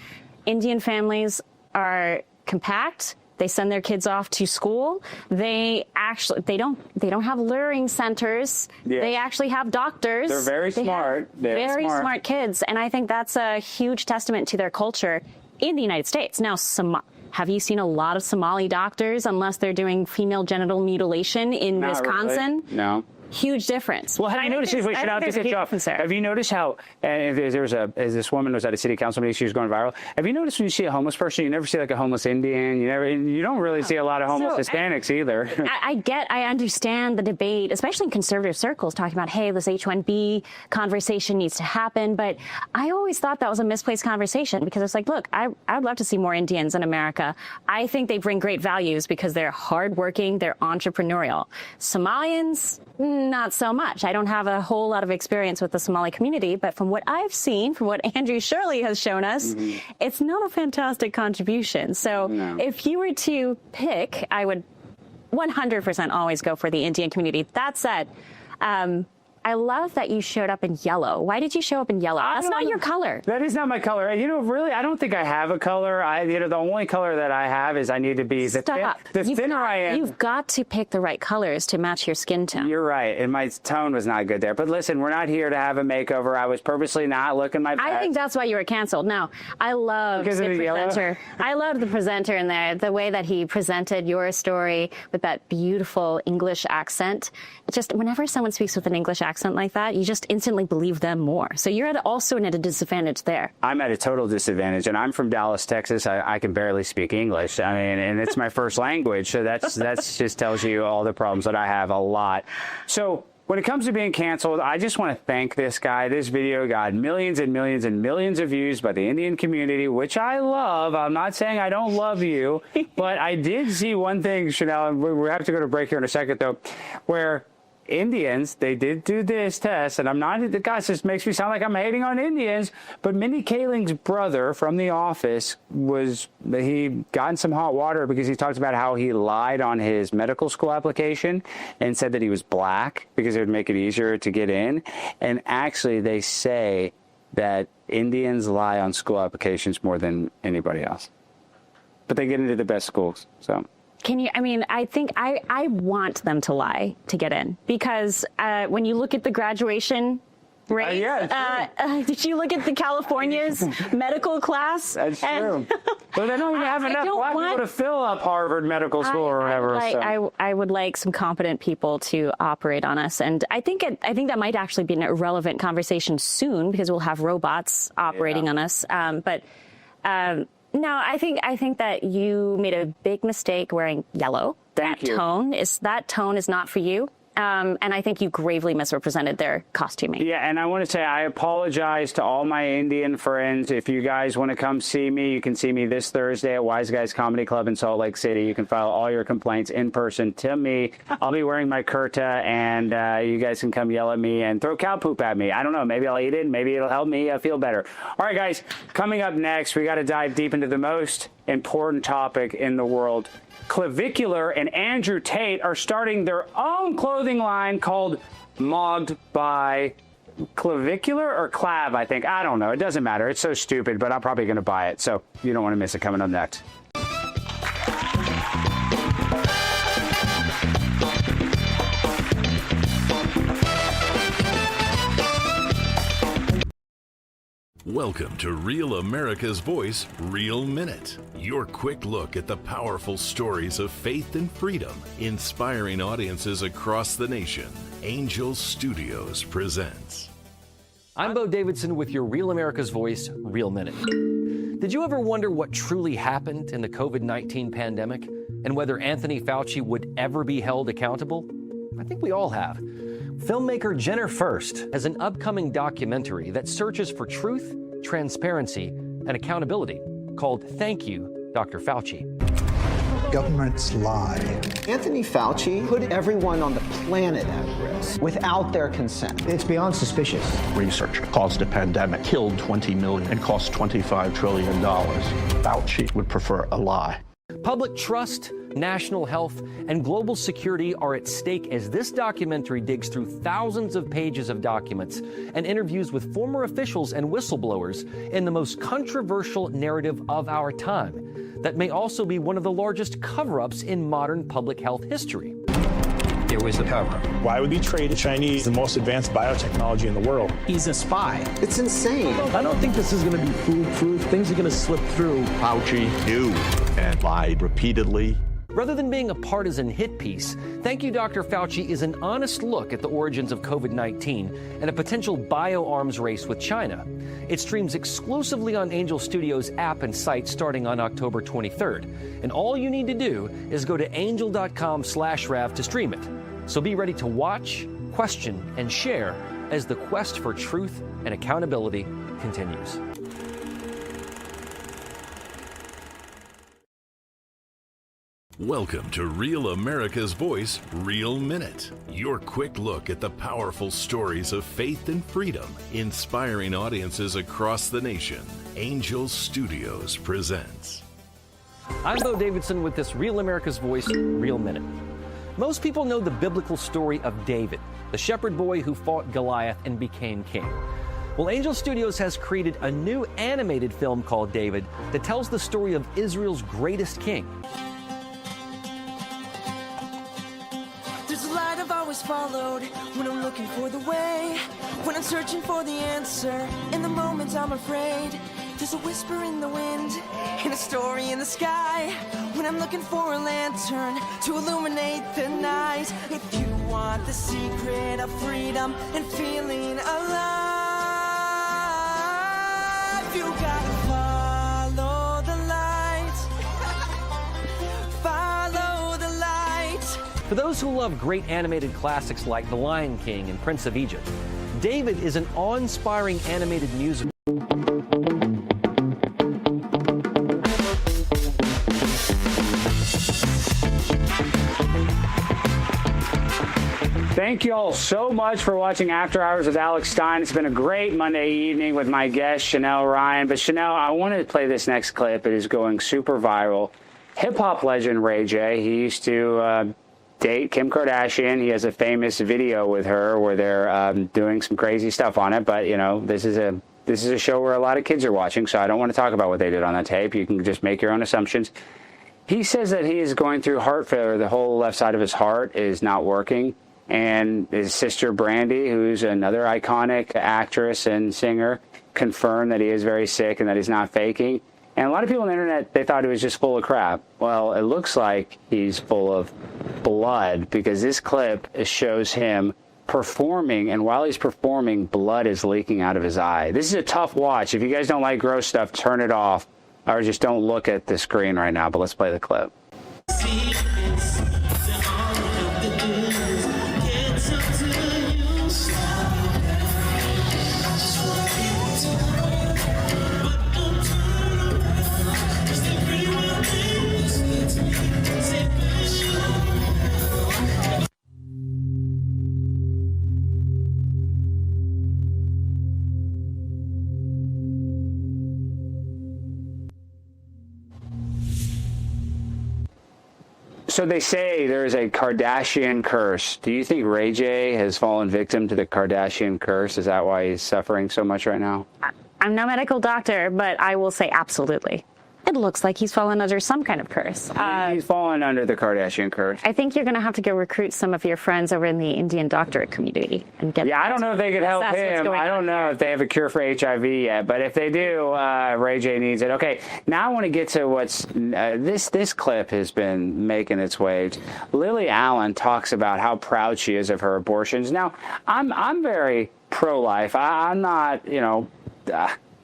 Indian families are compact. They send their kids off to school. They don't have luring centers. Yes. They actually have doctors. They're very smart. Very smart kids, and I think that's a huge testament to their culture in the United States. Now, have you seen a lot of Somali doctors, unless they're doing female genital mutilation in Wisconsin? Really. No. huge difference. Well, have you noticed? Have you noticed how? And if this woman was at a city council meeting, she was going viral. Have you noticed when you see a homeless person, you never see like a homeless Indian. You don't really see a lot of homeless Hispanics either. I understand the debate, especially in conservative circles, talking about, hey, this H-1B conversation needs to happen. But I always thought that was a misplaced conversation because it's like, look, I'd love to see more Indians in America. I think they bring great values because they're hardworking, they're entrepreneurial. Somalians, not so much. I don't have a whole lot of experience with the Somali community, but from what I've seen, from what Andrew Shirley has shown us, it's not a fantastic contribution. So if you were to pick, I would 100% always go for the Indian community. That said, I love that you showed up in yellow. Why did you show up in yellow? That's not your color. That is not my color. Really, I don't think I have a color. The only color that I have is I need to be the thinner I am. You've got to pick the right colors to match your skin tone. You're right, and my tone was not good there. But listen, we're not here to have a makeover. I was purposely not looking my best. I think that's why you were canceled. No, I loved the presenter. I loved the presenter in there. The way that he presented your story with that beautiful English accent. Just whenever someone speaks with an English accent like that, you just instantly believe them more. So you're also at a disadvantage there. I'm at a total disadvantage, and I'm from Dallas, Texas. I can barely speak English. I mean, and it's my first language, so that's just tells you all the problems that I have a lot. So when it comes to being canceled, I just want to thank this guy. This video got millions and millions and millions of views by the Indian community, which I love. I'm not saying I don't love you, but I did see one thing, Chanel, and we have to go to break here in a second, though, where Indians, they did do this test, and I'm not, guys, this makes me sound like I'm hating on Indians, but Mindy Kaling's brother from The Office he got in some hot water because he talked about how he lied on his medical school application and said that he was black because it would make it easier to get in. And actually, they say that Indians lie on school applications more than anybody else, but they get into the best schools, so. I think I want them to lie to get in because when you look at the graduation rate, did you look at the California's medical class? That's true. But they don't even have enough black people to fill up Harvard Medical School or whatever. I would like some competent people to operate on us, and I think that might actually be an irrelevant conversation soon because we'll have robots operating on us. No, I think that you made a big mistake wearing yellow. That tone is not for you. And I think you gravely misrepresented their costuming. Yeah, and I want to say I apologize to all my Indian friends. If you guys want to come see me, you can see me this Thursday at Wise Guys Comedy Club in Salt Lake City. You can file all your complaints in person to me. I'll be wearing my kurta, and you guys can come yell at me and throw cow poop at me. I don't know. Maybe I'll eat it. Maybe it'll help me feel better. All right, guys, coming up next, we got to dive deep into the most important topic in the world. Clavicular and Andrew Tate are starting their own clothing line called Mogged by Clavicular or Clav, I think. I don't know. It doesn't matter. It's so stupid, but I'm probably going to buy it. So you don't want to miss it. Coming up next. Welcome to Real America's Voice, Real Minute. Your quick look at the powerful stories of faith and freedom, inspiring audiences across the nation. Angel Studios presents. I'm Bo Davidson with your Real America's Voice, Real Minute. Did you ever wonder what truly happened in the COVID-19 pandemic and whether Anthony Fauci would ever be held accountable? I think we all have. Filmmaker Jenner First has an upcoming documentary that searches for truth, transparency, and accountability called Thank You, Dr. Fauci. Governments lie. Anthony Fauci put everyone on the planet at risk without their consent. It's beyond suspicious. Research caused a pandemic, killed 20 million, and cost $25 trillion. Fauci would prefer a lie. Public trust, national health, and global security are at stake as this documentary digs through thousands of pages of documents and interviews with former officials and whistleblowers in the most controversial narrative of our time that may also be one of the largest cover-ups in modern public health history. It was a cover-up. Why would he trade the Chinese the most advanced biotechnology in the world? He's a spy. It's insane. I don't think this is going to be foolproof. Things are going to slip through. Fauci knew and lied repeatedly Rather than being a partisan hit piece, Thank You, Dr. Fauci is an honest look at the origins of COVID-19 and a potential bioarms race with China. It streams exclusively on Angel Studios app and site starting on October 23rd. And all you need to do is go to angel.com/Rav to stream it. So be ready to watch, question, and share as the quest for truth and accountability continues. Welcome to Real America's Voice, Real Minute. Your quick look at the powerful stories of faith and freedom, inspiring audiences across the nation. Angel Studios presents. I'm Bo Davidson with this Real America's Voice, Real Minute. Most people know the biblical story of David, the shepherd boy who fought Goliath and became king. Well, Angel Studios has created a new animated film called David that tells the story of Israel's greatest king. Always followed when I'm looking for the way, when I'm searching for the answer. In the moments I'm afraid, there's a whisper in the wind and a story in the sky. When I'm looking for a lantern to illuminate the night. If you want the secret of freedom and feeling alive, you gotta follow the light. Follow the light. For those who love great animated classics like The Lion King and Prince of Egypt, David is an awe-inspiring animated musical. Thank you all so much for watching After Hours with Alex Stein. It's been a great Monday evening with my guest, Chanel Rion. But Chanel, I want to play this next clip. It is going super viral. Hip-hop legend Ray J, he used to date Kim Kardashian. He has a famous video with her where they're doing some crazy stuff on it. But, you know, this is a show where a lot of kids are watching, so I don't want to talk about what they did on that tape. You can just make your own assumptions. He says that he is going through heart failure. The whole left side of his heart is not working. And his sister Brandy, who's another iconic actress and singer, confirmed that he is very sick and that he's not faking. And a lot of people on the internet, they thought he was just full of crap. Well, it looks like he's full of blood because this clip shows him performing, and while he's performing, blood is leaking out of his eye. This is a tough watch. If you guys don't like gross stuff, turn it off or just don't look at the screen right now. But let's play the clip. So they say there is a Kardashian curse. Do you think Ray J has fallen victim to the Kardashian curse? Is that why he's suffering so much right now? I'm no medical doctor, but I will say absolutely. It looks like he's fallen under some kind of curse. He's fallen under the Kardashian curse. I think you're going to have to go recruit some of your friends over in the Indian doctorate community and get. Yeah, I don't know if they could help him. I don't know if they have a cure for HIV yet, but if they do, Ray J needs it. Okay, now I want to get to what's this clip has been making its way. Lily Allen talks about how proud she is of her abortions. Now, I'm very pro-life. I'm not,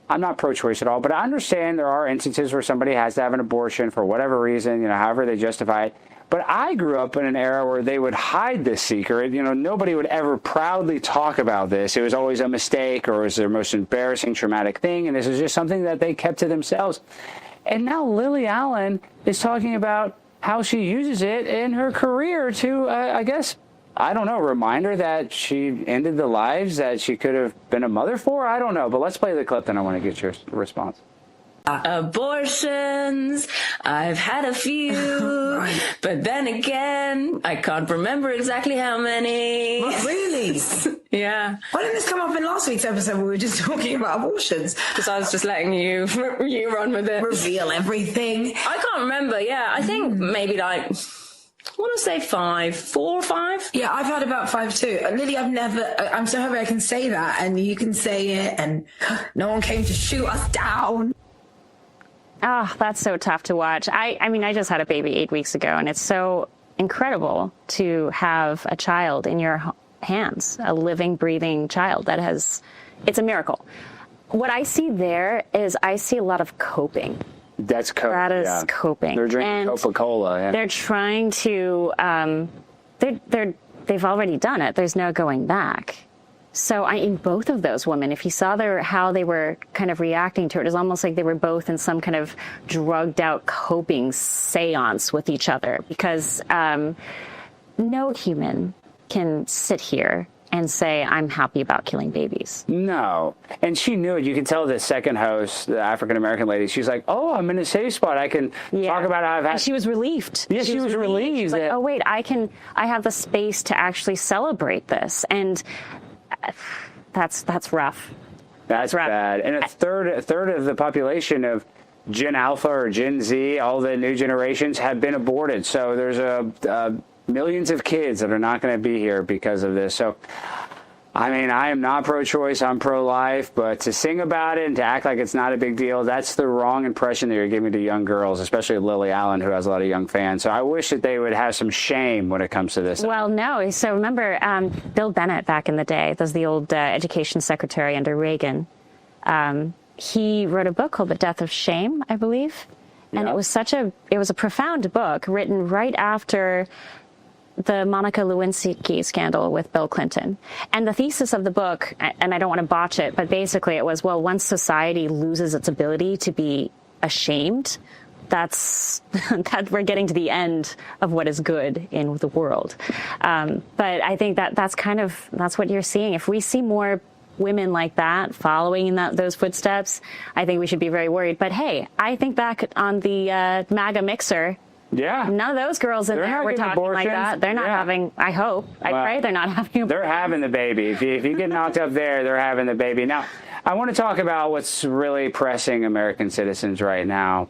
I'm not pro-choice at all, but I understand there are instances where somebody has to have an abortion for whatever reason, however they justify it. But I grew up in an era where they would hide this secret. Nobody would ever proudly talk about this. It was always a mistake or it was their most embarrassing, traumatic thing, and this is just something that they kept to themselves. And now Lily Allen is talking about how she uses it in her career to, remind her that she ended the lives that she could have been a mother for. I don't know, but let's play the clip, then I want to get your response. Abortions, I've had a few, but then again, I can't remember exactly how many. What, really? Yeah. Why didn't this come up in last week's episode where we were just talking about abortions? Because I was just letting you run with it. Reveal everything. I can't remember, yeah. I think maybe I want to say 5, 4 or 5. Yeah, I've had about 5 too. Lily, I'm so happy I can say that and you can say it and no one came to shoot us down. Oh, that's so tough to watch. I mean, I just had a baby 8 weeks ago, and it's so incredible to have a child in your hands, a living, breathing child that has, it's a miracle. What I see there is I see a lot of coping. That's coping. That is coping. They're drinking Coca-Cola. Yeah. They're trying to, they've already done it. There's no going back. So in both of those women, if you saw how they were kind of reacting to it, it was almost like they were both in some kind of drugged out coping seance with each other, because no human can sit here and say, I'm happy about killing babies. No. And she knew it. You can tell the second host, the African-American lady, she's like, oh, I'm in a safe spot. I can talk about how I've had... And she was relieved. Yeah, she was relieved. She's like, oh, wait, I have the space to actually celebrate this. And that's rough. That's rough. Bad. And a third of the population of Gen Alpha or Gen Z, all the new generations, have been aborted. So there's millions of kids that are not going to be here because of this. So, I mean, I am not pro-choice, I'm pro-life, but to sing about it and to act like it's not a big deal, that's the wrong impression that you're giving to young girls, especially Lily Allen, who has a lot of young fans. So I wish that they would have some shame when it comes to this. Well, no. So remember, Bill Bennett back in the day, that was the old education secretary under Reagan. He wrote a book called The Death of Shame, I believe. And it was a profound book written right after the Monica Lewinsky scandal with Bill Clinton. And the thesis of the book, and I don't want to botch it, but basically it was, well, once society loses its ability to be ashamed, that we're getting to the end of what is good in the world. But I think that's what you're seeing. If we see more women like that following in those footsteps, I think we should be very worried. But hey, I think back on the MAGA mixer. Yeah. None of those girls in there were talking like that. They're not having, I hope, I pray they're not having. They're having the baby. If you get knocked up there, they're having the baby. Now, I want to talk about what's really pressing American citizens right now.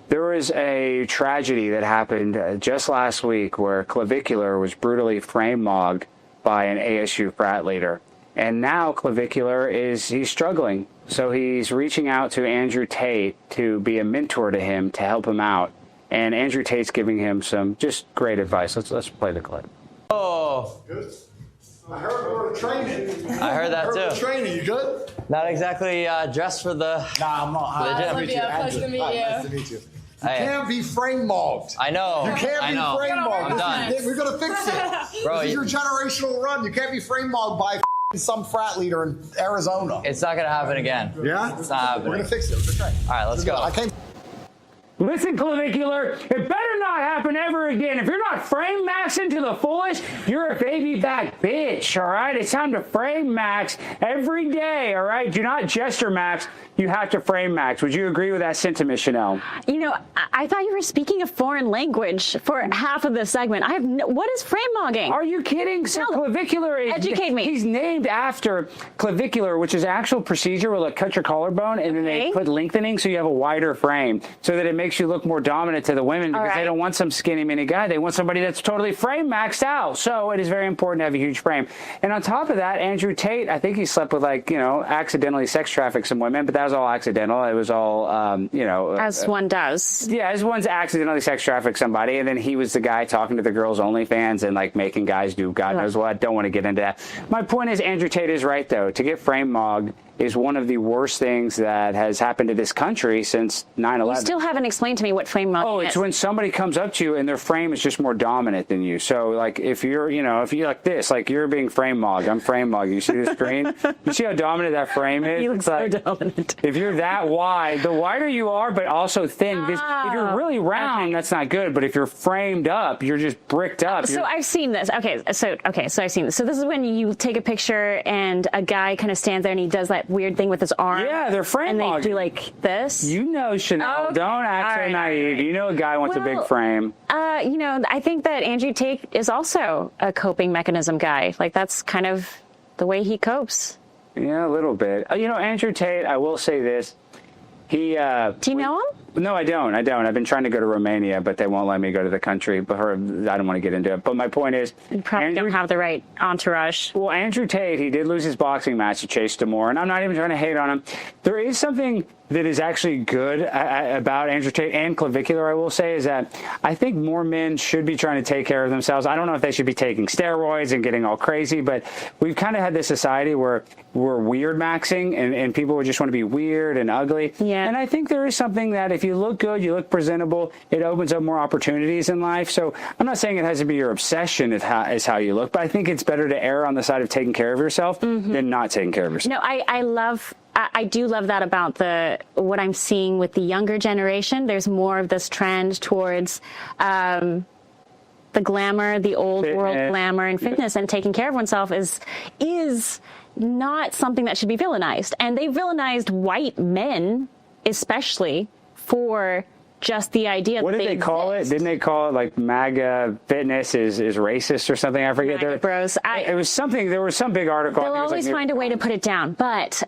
There was a tragedy that happened just last week where Clavicular was brutally frame-mogged by an ASU frat leader. And now Clavicular he's struggling. So he's reaching out to Andrew Tate to be a mentor to him, to help him out. And Andrew Tate's giving him some just great advice. Let's play the clip. Oh. Good. I heard we were training. I heard that too. Training, you good? Not exactly dressed for the. Nah, I'm not. Hi, Olivia, pleasure to meet you. Nice to meet you. You can't be frame mogged. I know. You can't be frame mogged. I'm done. We're gonna fix it. Bro, this is your generational run. You can't be frame mogged by some frat leader in Arizona. It's not gonna happen again. Yeah? It's not happening. We're gonna fix it. We're gonna try. All right, let's go. Listen, Clavicular, it better not happen ever again. If you're not frame maxing to the fullest, you're a baby back bitch, all right? It's time to frame max every day, all right? Do not gesture max. You have to frame max. Would you agree with that sentiment, Chanel? You know, I thought you were speaking a foreign language for half of this segment. What is frame mogging? Are you kidding? So Clavicular is... Educate me. He's named after Clavicular, which is an actual procedure where they cut your collarbone and then they put lengthening so you have a wider frame so that it makes you look more dominant to the women because they don't want some skinny mini guy. They want somebody that's totally frame maxed out. So it is very important to have a huge frame. And on top of that, Andrew Tate, I think he slept with accidentally sex trafficked some women, but that was all accidental. It was all, as one does. Yeah, as one's accidentally sex trafficked somebody. And then he was the guy talking to the girls' OnlyFans and making guys do God knows what. Don't want to get into that. My point is Andrew Tate is right, though. To get frame mogged is one of the worst things that has happened to this country since 9/11. You still haven't explained to me what frame mogging is. Oh, it's when somebody comes up to you and their frame is just more dominant than you. So, if you're like this, you're being frame mogged, I'm frame mogged. You see the screen? You see how dominant that frame is? You look so dominant. If you're that wide, the wider you are, but also thin. Because if you're really round, that's not good. But if you're framed up, you're just bricked up. So I've seen this. So I've seen this. So this is when you take a picture and a guy kind of stands there and he does that weird thing with his arm. Yeah, they're frame mogging. And they do like this. You know, Chanel. Okay. Don't act so naive. You know a guy wants a big frame. I think that Andrew Tate is also a coping mechanism guy. That's kind of the way he copes. Yeah, a little bit. Andrew Tate, I will say this. He. Do you know him? No, I don't. I've been trying to go to Romania, but they won't let me go to the country. But I don't want to get into it. But my point is, you probably don't have the right entourage. Well, Andrew Tate, he did lose his boxing match to Chase Damore, and I'm not even trying to hate on him. There is something that is actually good about Andrew Tate and clavicular, I will say, is that I think more men should be trying to take care of themselves. I don't know if they should be taking steroids and getting all crazy, but we've kind of had this society where we're weird maxing and people would just want to be weird and ugly. Yeah. And I think there is something that if you look good, you look presentable, it opens up more opportunities in life. So I'm not saying it has to be your obsession is how you look, but I think it's better to err on the side of taking care of yourself than not taking care of yourself. No, I do love that about what I'm seeing with the younger generation. There's more of this trend towards the glamour, the old world glamour and fitness, and taking care of oneself is not something that should be villainized. And they villainized white men, especially, for just the idea. What did they call it? Didn't they call it like MAGA fitness is racist or something? I forget. MAGA bros. It was something. There was some big article. They'll always find a way to put it down, but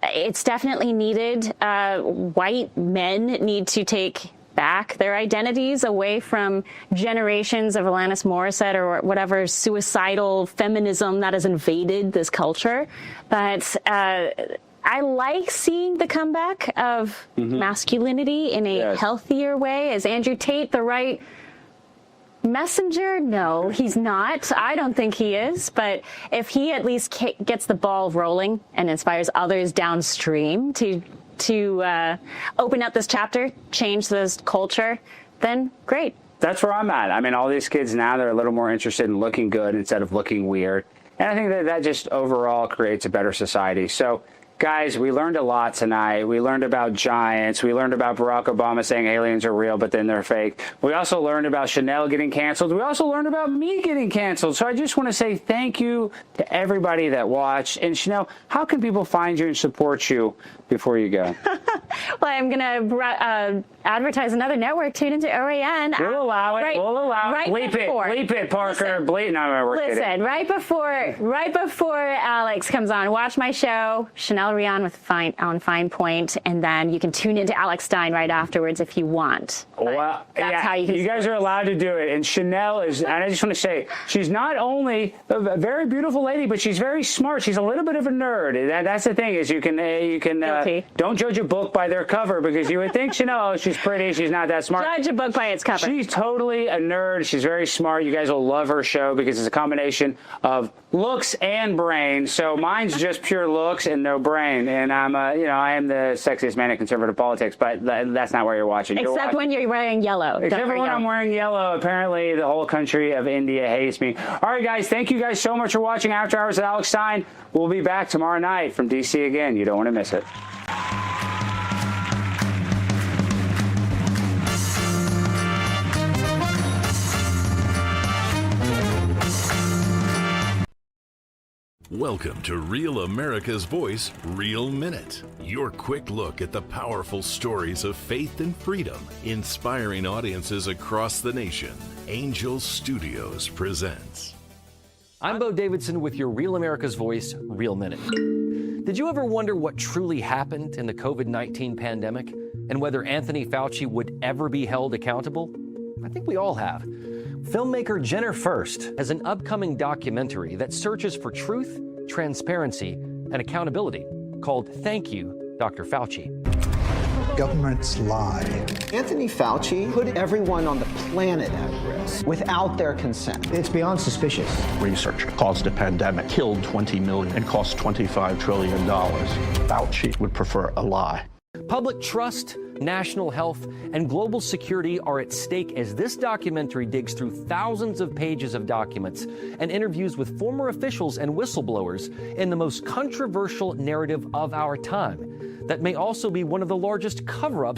it's definitely needed. White men need to take back their identities away from generations of Alanis Morissette or whatever suicidal feminism that has invaded this culture. But I like seeing the comeback of masculinity in a healthier way. Is Andrew Tate the right messenger? No, he's not. I don't think he is. But if he at least gets the ball rolling and inspires others downstream to open up this chapter, change this culture, then great. That's where I'm at. I mean, all these kids now, they're a little more interested in looking good instead of looking weird. And I think that just overall creates a better society. So, guys, we learned a lot tonight. We learned about giants. We learned about Barack Obama saying aliens are real, but then they're fake. We also learned about Chanel getting canceled. We also learned about me getting canceled. So I just want to say thank you to everybody that watched. And Chanel, how can people find you and support you before you go? Well, I'm going to advertise another network. Tune into OAN. We'll allow it. We'll allow it. Right Bleep it, Parker. Bleep. No, we're kidding. Listen, right before Alex comes on, watch my show, Chanel Rion on Fine Point, and then you can tune into Alex Stein right afterwards if you want. Well, that's how you can. You guys are allowed to do it. And Chanel is, and I just want to say, she's not only a very beautiful lady, but she's very smart. She's a little bit of a nerd. That's the thing is you can don't judge a book by their cover because you would think Chanel, she's pretty, she's not that smart. Judge a book by its cover. She's totally a nerd. She's very smart. You guys will love her show because it's a combination of looks and brain. So mine's just pure looks and no brain. And I am the sexiest man in conservative politics, but that's not where you're watching. Except when you're wearing yellow. Except for when I'm wearing yellow. Apparently, the whole country of India hates me. All right, guys, thank you guys so much for watching After Hours with Alex Stein. We'll be back tomorrow night from D.C. again. You don't want to miss it. Welcome to Real America's Voice, Real Minute. Your quick look at the powerful stories of faith and freedom, inspiring audiences across the nation. Angel Studios presents. I'm Bo Davidson with your Real America's Voice, Real Minute. Did you ever wonder what truly happened in the COVID-19 pandemic and whether Anthony Fauci would ever be held accountable? I think we all have. Filmmaker Jenner First has an upcoming documentary that searches for truth, transparency, and accountability called Thank You, Dr. Fauci. Governments lie. Anthony Fauci put everyone on the planet at risk without their consent. It's beyond suspicious. Research caused a pandemic, killed 20 million, and cost $25 trillion. Fauci would prefer a lie. Public trust, national health, and global security are at stake as this documentary digs through thousands of pages of documents and interviews with former officials and whistleblowers in the most controversial narrative of our time that may also be one of the largest cover-ups